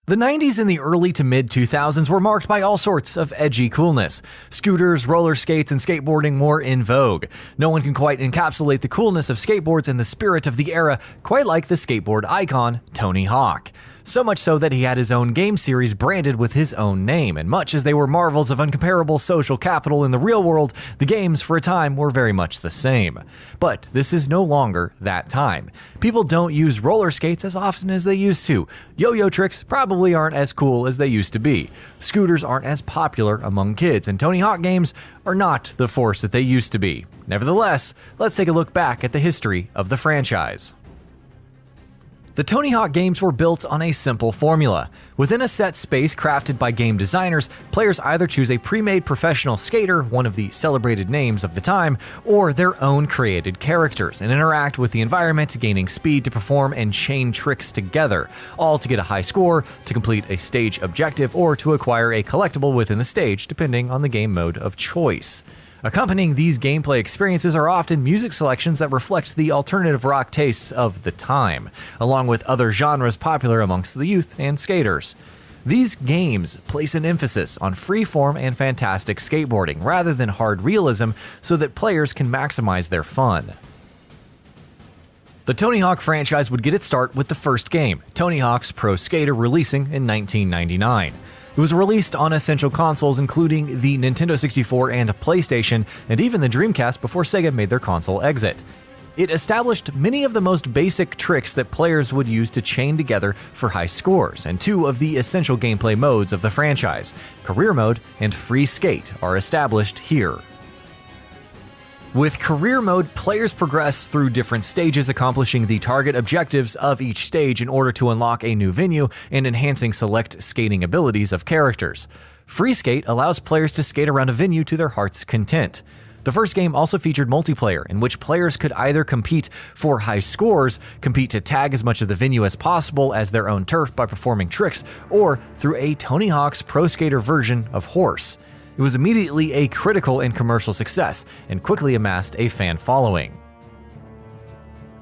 The 90s and the early to mid 2000s were marked by all sorts of edgy coolness. Scooters, roller skates, and skateboarding were in vogue. No one can quite encapsulate the coolness of skateboards and the spirit of the era quite like the skateboard icon, Tony Hawk. So much so that he had his own game series branded with his own name, and much as they were marvels of uncomparable social capital in the real world, the games for a time were very much the same. But this is no longer that time. People don't use roller skates as often as they used to. Yo-yo tricks probably aren't as cool as they used to be. Scooters aren't as popular among kids, and Tony Hawk games are not the force that they used to be. Nevertheless, let's take a look back at the history of the franchise. The Tony Hawk games were built on a simple formula. Within a set space crafted by game designers, players either choose a pre-made professional skater, one of the celebrated names of the time, or their own created characters, and interact with the environment, gaining speed to perform and chain tricks together, all to get a high score, to complete a stage objective, or to acquire a collectible within the stage, depending on the game mode of choice. Accompanying these gameplay experiences are often music selections that reflect the alternative rock tastes of the time, along with other genres popular amongst the youth and skaters. These games place an emphasis on freeform and fantastic skateboarding rather than hard realism so that players can maximize their fun. The Tony Hawk franchise would get its start with the first game, Tony Hawk's Pro Skater, releasing in 1999. It was released on essential consoles including the Nintendo 64 and PlayStation, and even the Dreamcast before Sega made their console exit. It established many of the most basic tricks that players would use to chain together for high scores, and two of the essential gameplay modes of the franchise, Career Mode and Free Skate, are established here. With Career Mode, players progress through different stages, accomplishing the target objectives of each stage in order to unlock a new venue and enhancing select skating abilities of characters. Free Skate allows players to skate around a venue to their heart's content. The first game also featured multiplayer, in which players could either compete for high scores, compete to tag as much of the venue as possible as their own turf by performing tricks, or through a Tony Hawk's Pro Skater version of Horse. It was immediately a critical and commercial success, and quickly amassed a fan following.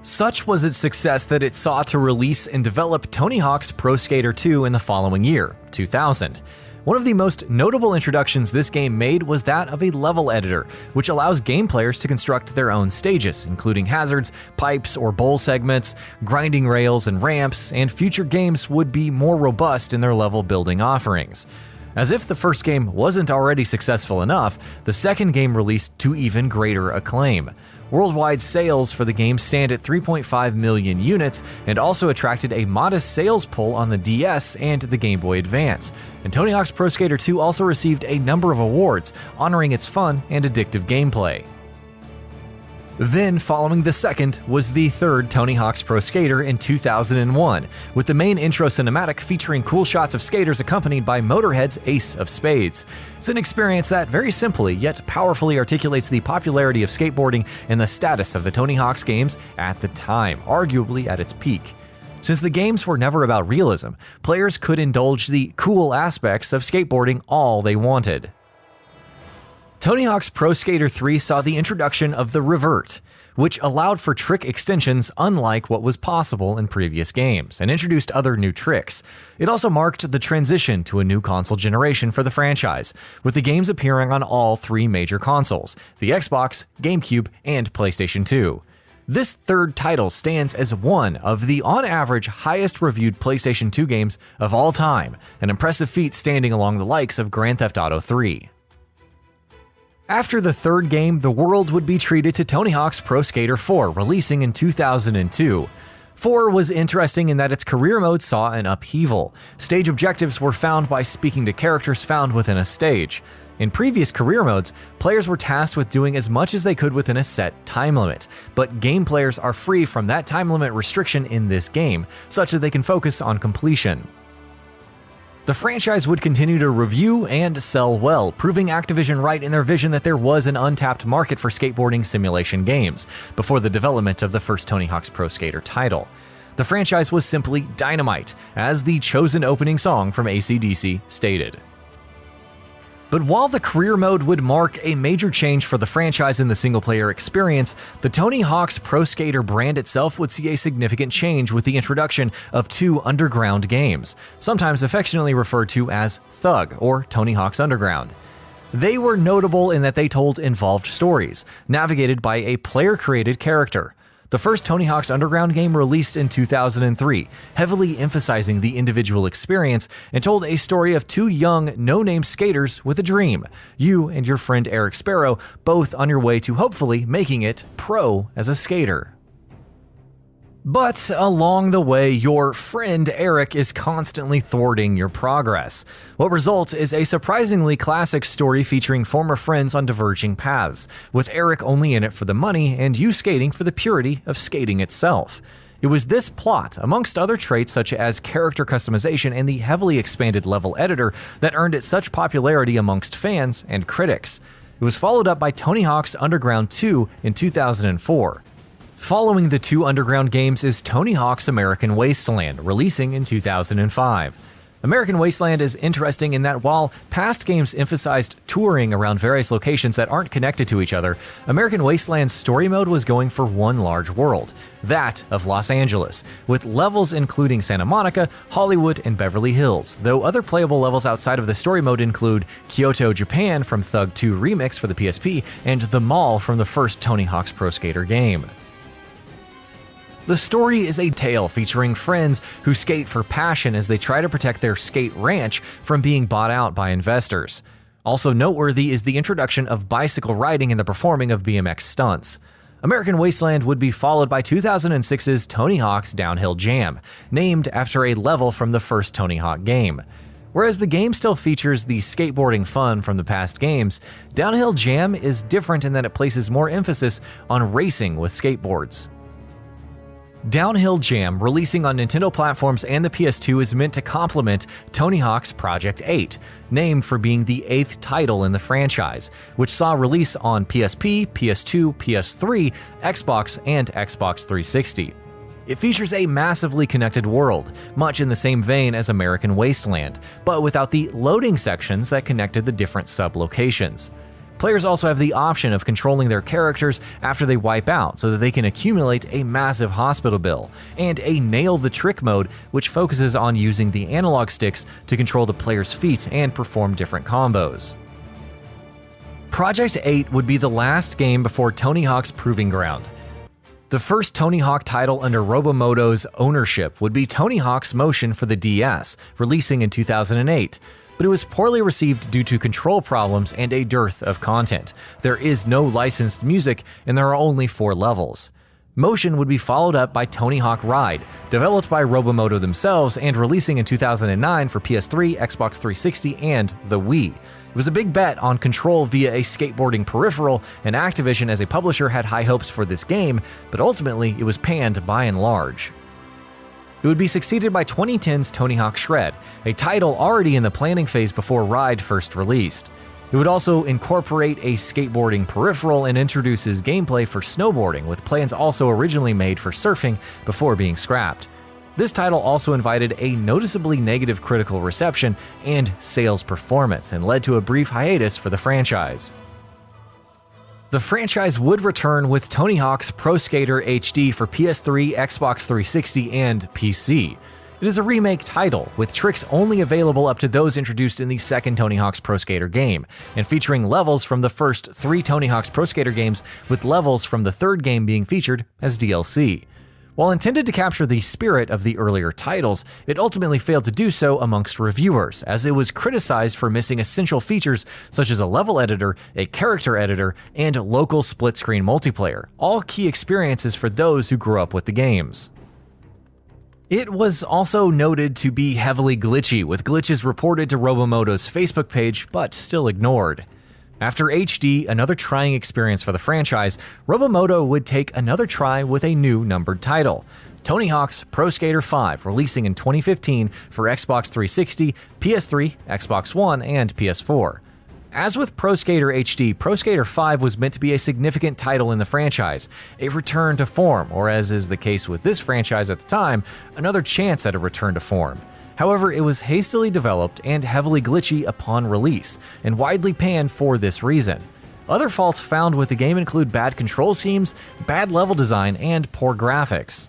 Such was its success that it sought to release and develop Tony Hawk's Pro Skater 2 in the following year, 2000. One of the most notable introductions this game made was that of a level editor, which allows game players to construct their own stages, including hazards, pipes or bowl segments, grinding rails and ramps, and future games would be more robust in their level building offerings. As if the first game wasn't already successful enough, the second game released to even greater acclaim. Worldwide sales for the game stand at 3.5 million units and also attracted a modest sales pull on the DS and the Game Boy Advance. And Tony Hawk's Pro Skater 2 also received a number of awards, honoring its fun and addictive gameplay. Then, following the second, was the third Tony Hawk's Pro Skater in 2001, with the main intro cinematic featuring cool shots of skaters accompanied by Motorhead's Ace of Spades. It's an experience that very simply yet powerfully articulates the popularity of skateboarding and the status of the Tony Hawk's games at the time, arguably at its peak. Since the games were never about realism, players could indulge the cool aspects of skateboarding all they wanted. Tony Hawk's Pro Skater 3 saw the introduction of the Revert, which allowed for trick extensions unlike what was possible in previous games, and introduced other new tricks. It also marked the transition to a new console generation for the franchise, with the games appearing on all three major consoles, the Xbox, GameCube, and PlayStation 2. This third title stands as one of the on-average highest-reviewed PlayStation 2 games of all time, an impressive feat standing along the likes of Grand Theft Auto 3. After the third game, the world would be treated to Tony Hawk's Pro Skater 4, releasing in 2002. 4 was interesting in that its career mode saw an upheaval. Stage objectives were found by speaking to characters found within a stage. In previous career modes, players were tasked with doing as much as they could within a set time limit, but game players are free from that time limit restriction in this game, such that they can focus on completion. The franchise would continue to review and sell well, proving Activision right in their vision that there was an untapped market for skateboarding simulation games before the development of the first Tony Hawk's Pro Skater title. The franchise was simply dynamite, as the chosen opening song from AC/DC stated. But while the career mode would mark a major change for the franchise in the single-player experience, the Tony Hawk's Pro Skater brand itself would see a significant change with the introduction of 2 underground games, sometimes affectionately referred to as Thug or Tony Hawk's Underground. They were notable in that they told involved stories, navigated by a player-created character. The first Tony Hawk's Underground game released in 2003, heavily emphasizing the individual experience, and told a story of 2 young, no-name skaters with a dream. You and your friend Eric Sparrow, both on your way to hopefully making it pro as a skater. But along the way, your friend Eric is constantly thwarting your progress. What results is a surprisingly classic story featuring former friends on diverging paths, with Eric only in it for the money and you skating for the purity of skating itself. It was this plot, amongst other traits such as character customization and the heavily expanded level editor, that earned it such popularity amongst fans and critics. It was followed up by Tony Hawk's Underground 2 in 2004. Following the 2 Underground games is Tony Hawk's American Wasteland, releasing in 2005. American Wasteland is interesting in that while past games emphasized touring around various locations that aren't connected to each other, American Wasteland's story mode was going for one large world, that of Los Angeles, with levels including Santa Monica, Hollywood, and Beverly Hills, though other playable levels outside of the story mode include Kyoto, Japan from Thug 2 Remix for the PSP, and the Mall from the first Tony Hawk's Pro Skater game. The story is a tale featuring friends who skate for passion as they try to protect their skate ranch from being bought out by investors. Also noteworthy is the introduction of bicycle riding and the performing of BMX stunts. American Wasteland would be followed by 2006's Tony Hawk's Downhill Jam, named after a level from the first Tony Hawk game. Whereas the game still features the skateboarding fun from the past games, Downhill Jam is different in that it places more emphasis on racing with skateboards. Downhill Jam, releasing on Nintendo platforms and the PS2, is meant to complement Tony Hawk's Project 8, named for being the 8th title in the franchise, which saw release on PSP, PS2, PS3, Xbox, and Xbox 360. It features a massively connected world, much in the same vein as American Wasteland, but without the loading sections that connected the different sub-locations. Players also have the option of controlling their characters after they wipe out so that they can accumulate a massive hospital bill, and a Nail the Trick mode which focuses on using the analog sticks to control the player's feet and perform different combos. Project 8 would be the last game before Tony Hawk's Proving Ground. The first Tony Hawk title under Robomoto's ownership would be Tony Hawk's Motion for the DS, releasing in 2008. But it was poorly received due to control problems and a dearth of content. There is no licensed music, and there are only 4 levels. Motion would be followed up by Tony Hawk Ride, developed by Robomoto themselves and releasing in 2009 for PS3, Xbox 360, and the Wii. It was a big bet on control via a skateboarding peripheral, and Activision as a publisher had high hopes for this game, but ultimately it was panned by and large. It would be succeeded by 2010's Tony Hawk Shred, a title already in the planning phase before Ride first released. It would also incorporate a skateboarding peripheral and introduces gameplay for snowboarding, with plans also originally made for surfing before being scrapped. This title also invited a noticeably negative critical reception and sales performance, and led to a brief hiatus for the franchise. The franchise would return with Tony Hawk's Pro Skater HD for PS3, Xbox 360, and PC. It is a remake title, with tricks only available up to those introduced in the second Tony Hawk's Pro Skater game, and featuring levels from the first 3 Tony Hawk's Pro Skater games, with levels from the third game being featured as DLC. While intended to capture the spirit of the earlier titles, it ultimately failed to do so amongst reviewers, as it was criticized for missing essential features such as a level editor, a character editor, and local split-screen multiplayer, all key experiences for those who grew up with the games. It was also noted to be heavily glitchy, with glitches reported to Robomoto's Facebook page, but still ignored. After HD, another trying experience for the franchise, Robomoto would take another try with a new numbered title, Tony Hawk's Pro Skater 5, releasing in 2015 for Xbox 360, PS3, Xbox One, and PS4. As with Pro Skater HD, Pro Skater 5 was meant to be a significant title in the franchise, a return to form, or as is the case with this franchise at the time, another chance at a return to form. However, it was hastily developed and heavily glitchy upon release, and widely panned for this reason. Other faults found with the game include bad control schemes, bad level design, and poor graphics.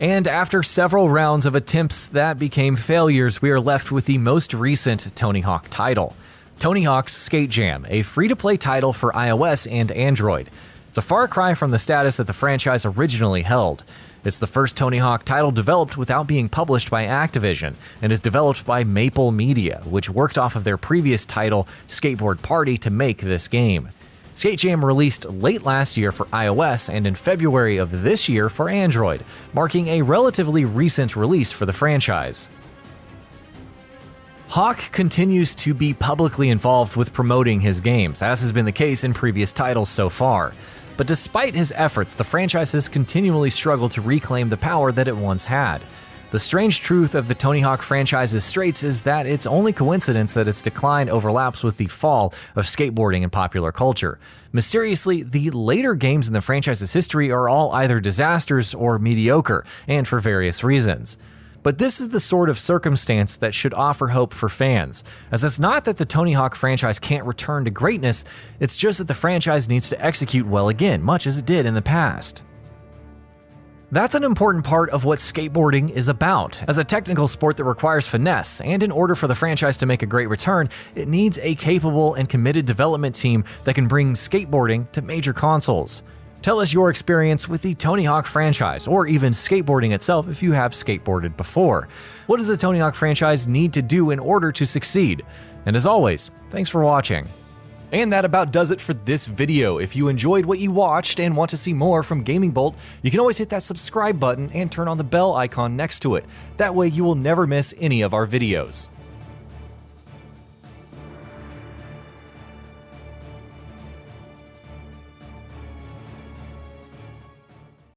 And after several rounds of attempts that became failures, we are left with the most recent Tony Hawk title, Tony Hawk's Skate Jam, a free-to-play title for iOS and Android. It's a far cry from the status that the franchise originally held. It's the first Tony Hawk title developed without being published by Activision, and is developed by Maple Media, which worked off of their previous title, Skateboard Party, to make this game. Skate Jam released late last year for iOS and in February of this year for Android, marking a relatively recent release for the franchise. Hawk continues to be publicly involved with promoting his games, as has been the case in previous titles so far. But despite his efforts, the franchise has continually struggled to reclaim the power that it once had. The strange truth of the Tony Hawk franchise's straits is that it's only coincidence that its decline overlaps with the fall of skateboarding in popular culture. Mysteriously, the later games in the franchise's history are all either disasters or mediocre, and for various reasons. But this is the sort of circumstance that should offer hope for fans, as it's not that the Tony Hawk franchise can't return to greatness, it's just that the franchise needs to execute well again, much as it did in the past. That's an important part of what skateboarding is about. As a technical sport that requires finesse, and in order for the franchise to make a great return, it needs a capable and committed development team that can bring skateboarding to major consoles. Tell us your experience with the Tony Hawk franchise, or even skateboarding itself if you have skateboarded before. What does the Tony Hawk franchise need to do in order to succeed? And as always, thanks for watching. And that about does it for this video. If you enjoyed what you watched and want to see more from GamingBolt, you can always hit that subscribe button and turn on the bell icon next to it. That way you will never miss any of our videos.